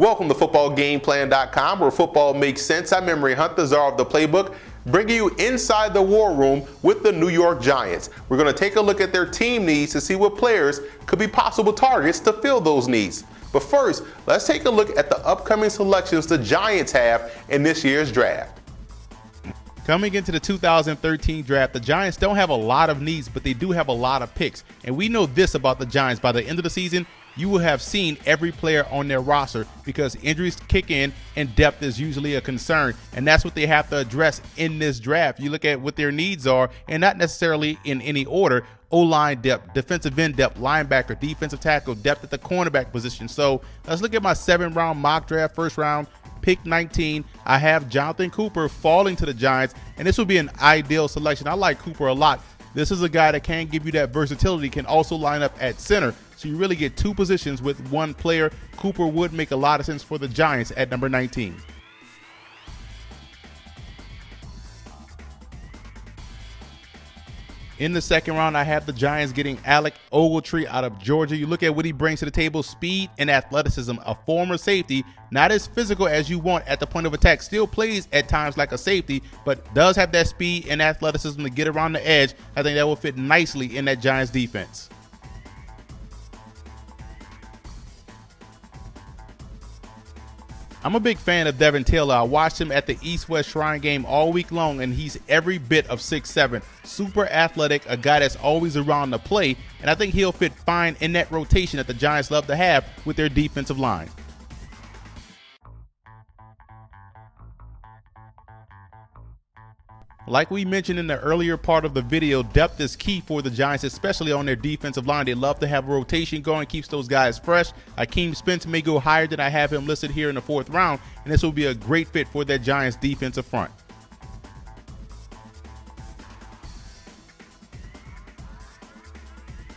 Welcome to footballgameplan.com, where football makes sense. I'm Emery Hunt, the czar of the playbook, bringing you inside the war room with the New York Giants. We're going to take a look at their team needs to see what players could be possible targets to fill those needs. But first, let's take a look at the upcoming selections the Giants have in this year's draft. Coming into the 2013 draft, the Giants don't have a lot of needs, but they do have a lot of picks. And we know this about the Giants: by the end of the season, you will have seen every player on their roster because injuries kick in and depth is usually a concern. And that's what they have to address in this draft. You look at what their needs are, and not necessarily in any order: O-line depth, defensive end depth, linebacker, defensive tackle, depth at the cornerback position. So let's look at my 7th-round mock draft, first round. Pick 19, I have Jonathan Cooper falling to the Giants, and this would be an ideal selection. I like Cooper a lot. This is a guy that can give you that versatility, can also line up at center. So you really get two positions with one player. Cooper would make a lot of sense for the Giants at number 19. In the 2nd round, I have the Giants getting Alec Ogletree out of Georgia. You look at what he brings to the table: speed and athleticism. A former safety, not as physical as you want at the point of attack, still plays at times like a safety, but does have that speed and athleticism to get around the edge. I think that will fit nicely in that Giants defense. I'm a big fan of Devin Taylor. I watched him at the East-West Shrine game all week long, and he's every bit of 6'7", super athletic, a guy that's always around the play, and I think he'll fit fine in that rotation that the Giants love to have with their defensive line. Like we mentioned in the earlier part of the video, depth is key for the Giants, especially on their defensive line. They love to have a rotation going, keeps those guys fresh. Akeem Spence may go higher than I have him listed here in the 4th round, and this will be a great fit for that Giants defensive front.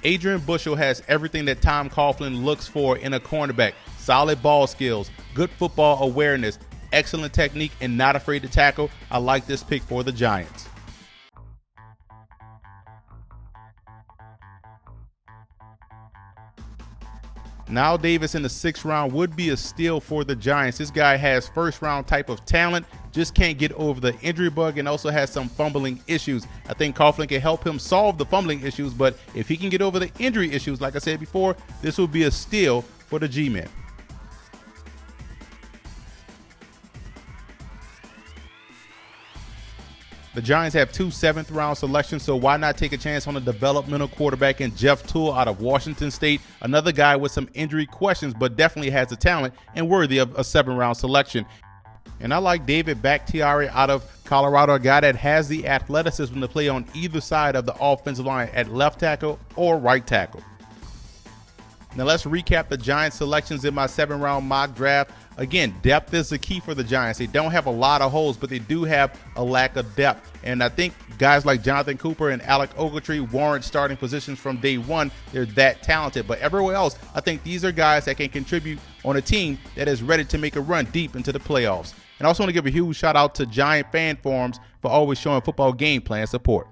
Adrian Bushell has everything that Tom Coughlin looks for in a cornerback: solid ball skills, good football awareness, excellent technique, and not afraid to tackle. I like this pick for the Giants. Now Davis in the 6th round would be a steal for the Giants. This guy has first-round type of talent, just can't get over the injury bug, and also has some fumbling issues. I think Coughlin can help him solve the fumbling issues, but if he can get over the injury issues, like I said before, this will be a steal for the G-men. The Giants have 2 7th-round selections, so why not take a chance on a developmental quarterback in Jeff Toole out of Washington State? Another guy with some injury questions, but definitely has the talent and worthy of a 7th-round selection. And I like David Bakhtiari out of Colorado, a guy that has the athleticism to play on either side of the offensive line at left tackle or right tackle. Now let's recap the Giants selections in my 7th-round mock draft. Again, depth is the key for the Giants. They don't have a lot of holes, but they do have a lack of depth. And I think guys like Jonathan Cooper and Alec Ogletree warrant starting positions from day one. They're that talented. But everywhere else, I think these are guys that can contribute on a team that is ready to make a run deep into the playoffs. And I also want to give a huge shout out to Giant fan forums for always showing football game plan support.